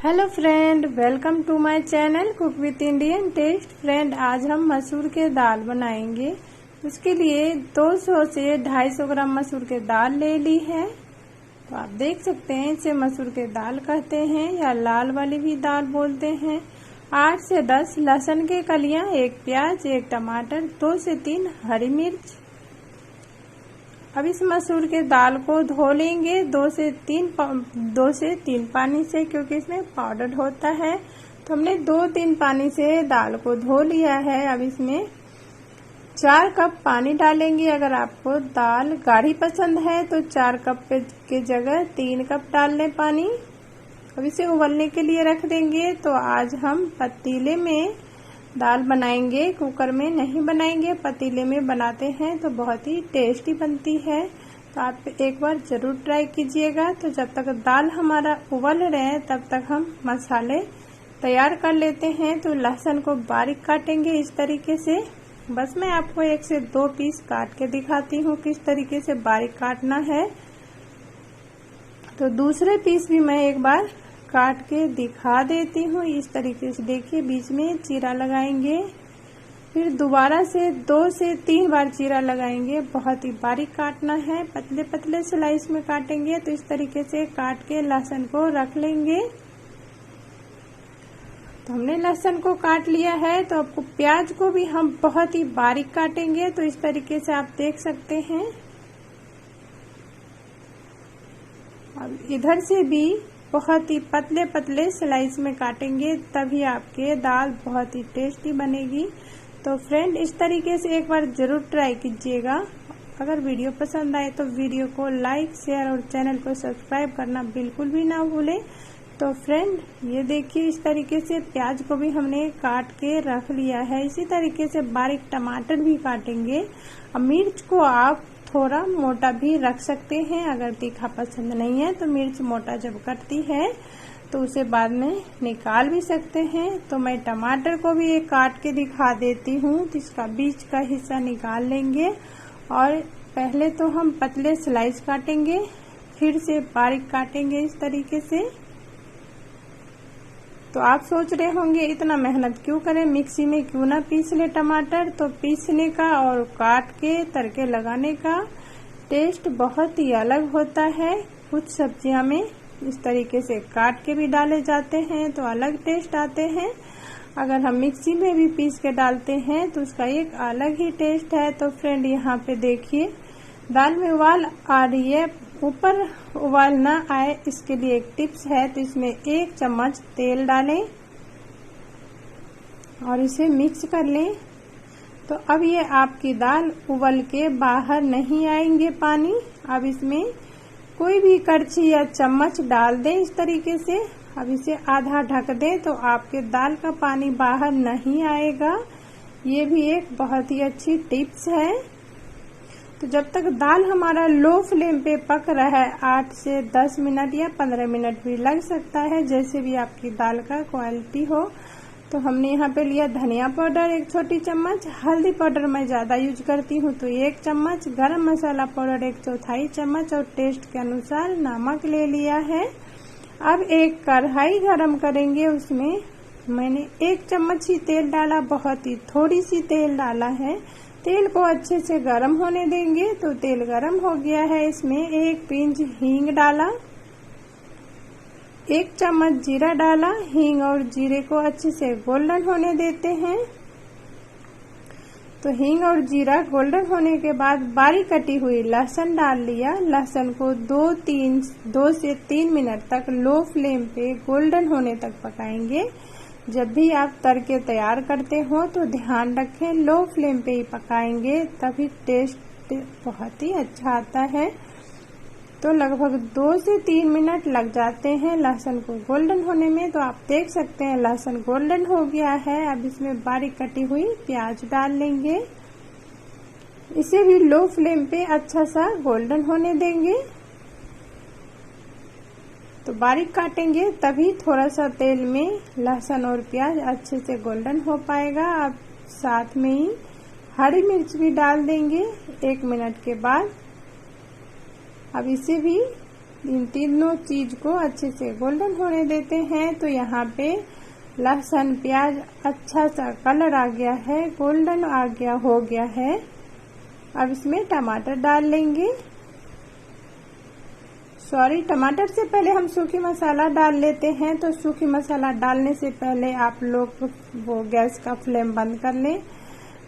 Hello friend, welcome to my channel cook with Indian taste. Friend, आज हम मसूर के दाल बनाएंगे। उसके लिए 200 से 250 ग्राम मसूर के दाल ले ली है। तो आप देख सकते हैं, इसे मसूर के दाल कहते हैं या लाल वाली भी दाल बोलते हैं। 8 से 10 लहसुन के कलियां, 1 प्याज, 1 टमाटर, 2 से 3 हरी मिर्च। अब इस मसूर के दाल को धो लेंगे 2 से 3 पानी से, क्योंकि इसमें पाउडर होता है। तो हमने 2-3 पानी से दाल को धो लिया है। अब इसमें 4 कप पानी डालेंगे। अगर आपको दाल गाढ़ी पसंद है तो 4 कप के जगह 3 कप डाल लें पानी। अब इसे उबलने के लिए रख देंगे। तो आज हम पतीले में दाल बनाएंगे, कुकर में नहीं बनाएंगे, पतीले में बनाते हैं तो बहुत ही टेस्टी बनती है। तो आप एक बार जरूर ट्राई कीजिएगा। तो जब तक दाल हमारा उबल रहे हैं तब तक हम मसाले तैयार कर लेते हैं। तो लहसुन को बारीक काटेंगे इस तरीके से। बस मैं आपको 1 से 2 पीस काट के दिखाती हूँ किस तरीके से बारीक काटना है। तो दूसरे पीस भी मैं एक बार काट के दिखा देती हूँ। इस तरीके से देखिए, बीच में चीरा लगाएंगे, फिर दोबारा से 2 से 3 बार चीरा लगाएंगे। बहुत ही बारीक काटना है, पतले पतले स्लाइस में काटेंगे। तो इस तरीके से काट के लहसुन को रख लेंगे। तो हमने लहसुन को काट लिया है। तो आपको प्याज को भी हम बहुत ही बारीक काटेंगे। तो इस तरीके से आप देख सकते हैं। अब इधर से भी बहुत ही पतले पतले स्लाइस में काटेंगे, तभी आपके दाल बहुत ही टेस्टी बनेगी। तो फ्रेंड, इस तरीके से एक बार जरूर ट्राई कीजिएगा। अगर वीडियो पसंद आए तो वीडियो को लाइक, शेयर और चैनल को सब्सक्राइब करना बिल्कुल भी ना भूलें। तो फ्रेंड, ये देखिए, इस तरीके से प्याज को भी हमने काट के रख लिया है। इसी तरीके से बारीक टमाटर भी काटेंगे। अब मिर्च को आप थोड़ा मोटा भी रख सकते हैं। अगर तीखा पसंद नहीं है तो मिर्च मोटा जब कटती है तो उसे बाद में निकाल भी सकते हैं। तो मैं टमाटर को भी एक काट के दिखा देती हूँ। तो इसका बीच का हिस्सा निकाल लेंगे और पहले तो हम पतले स्लाइस काटेंगे, फिर से बारीक काटेंगे इस तरीके से। तो आप सोच रहे होंगे इतना मेहनत क्यों करें, मिक्सी में क्यों ना पीस ले टमाटर। तो पीसने का और काट के तड़के लगाने का टेस्ट बहुत ही अलग होता है। कुछ सब्जियां में इस तरीके से काट के भी डाले जाते हैं तो अलग टेस्ट आते हैं। अगर हम मिक्सी में भी पीस के डालते हैं तो उसका एक अलग ही टेस्ट है। तो फ्रेंड, यहाँ पे देखिए, दाल में उबाल आ रही है। ऊपर उबाल ना आए इसके लिए एक टिप्स है। तो इसमें 1 चम्मच तेल डालें और इसे मिक्स कर लें। तो अब ये आपकी दाल उबल के बाहर नहीं आएंगे पानी। अब इसमें कोई भी करछी या चम्मच डाल दें इस तरीके से। अब इसे आधा ढक दें तो आपके दाल का पानी बाहर नहीं आएगा। ये भी एक बहुत ही अच्छी टिप्स है। तो जब तक दाल हमारा लो फ्लेम पे पक रहा है, 8 से 10 मिनट या 15 मिनट भी लग सकता है, जैसे भी आपकी दाल का क्वालिटी हो। तो हमने यहाँ पे लिया धनिया पाउडर 1 छोटी चम्मच, हल्दी पाउडर मैं ज़्यादा यूज करती हूँ तो 1 चम्मच, गरम मसाला पाउडर 1/4 चम्मच और टेस्ट के अनुसार नमक ले लिया है। अब एक कढ़ाई गरम करेंगे, उसमें मैंने 1 चम्मच ही तेल डाला, बहुत ही थोड़ी सी तेल डाला है। तेल को अच्छे से गरम होने देंगे। तो तेल गरम हो गया है, इसमें 1 पिंच हींग डाला, 1 चम्मच जीरा डाला। हींग और जीरे को अच्छे से गोल्डन होने देते हैं। तो हींग और जीरा गोल्डन होने के बाद बारीक कटी हुई लहसुन डाल लिया। लहसुन को 2 से 3 मिनट तक लो फ्लेम पे गोल्डन होने तक पकाएंगे। जब भी आप तड़के तैयार करते हो तो ध्यान रखें लो फ्लेम पे ही पकाएंगे, तभी टेस्ट बहुत ही अच्छा आता है। तो लगभग 2 से 3 मिनट लग जाते हैं लहसुन को गोल्डन होने में। तो आप देख सकते हैं लहसुन गोल्डन हो गया है। अब इसमें बारीक कटी हुई प्याज डाल लेंगे। इसे भी लो फ्लेम पे अच्छा सा गोल्डन होने देंगे। तो बारीक काटेंगे तभी थोड़ा सा तेल में लहसुन और प्याज अच्छे से गोल्डन हो पाएगा। अब साथ में ही हरी मिर्च भी डाल देंगे 1 मिनट के बाद। अब इसे भी इन तीनों चीज को अच्छे से गोल्डन होने देते हैं। तो यहाँ पे लहसुन प्याज अच्छा सा कलर आ गया है, गोल्डन हो गया है। अब इसमें टमाटर डाल लेंगे। टमाटर से पहले हम सूखी मसाला डाल लेते हैं। तो सूखी मसाला डालने से पहले आप लोग वो गैस का फ्लेम बंद कर लें।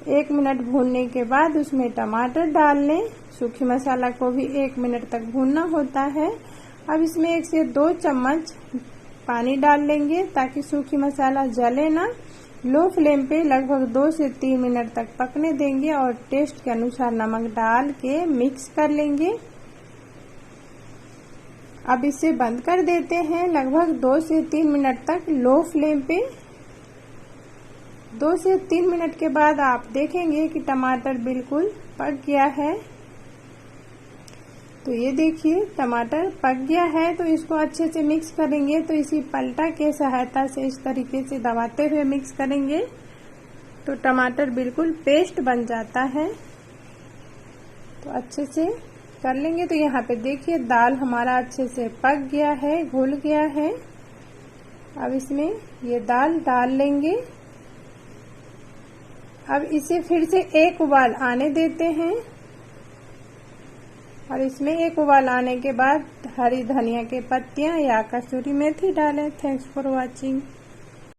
1 मिनट भूनने के बाद उसमें टमाटर डाल लें। सूखी मसाला को भी 1 मिनट तक भूनना होता है। अब इसमें 1 से 2 चम्मच पानी डाल लेंगे ताकि सूखी मसाला जले ना। लो फ्लेम पे लगभग 2 से 3 मिनट तक पकने देंगे और टेस्ट के अनुसार नमक डाल के मिक्स कर लेंगे। अब इसे बंद कर देते हैं लगभग 2 से 3 मिनट तक लो फ्लेम पे। 2 से 3 मिनट के बाद आप देखेंगे कि टमाटर बिल्कुल पक गया है। तो ये देखिए टमाटर पक गया है। तो इसको अच्छे से मिक्स करेंगे। तो इसी पलटा के सहायता से इस तरीके से दबाते हुए मिक्स करेंगे तो टमाटर बिल्कुल पेस्ट बन जाता है। तो अच्छे से कर लेंगे। तो यहाँ पे देखिए दाल हमारा अच्छे से पक गया है, घुल गया है। अब इसमें ये दाल डाल लेंगे। अब इसे फिर से एक उबाल आने देते हैं और इसमें एक उबाल आने के बाद हरी धनिया के पत्तियां या कसूरी मेथी डालें। Thanks for watching.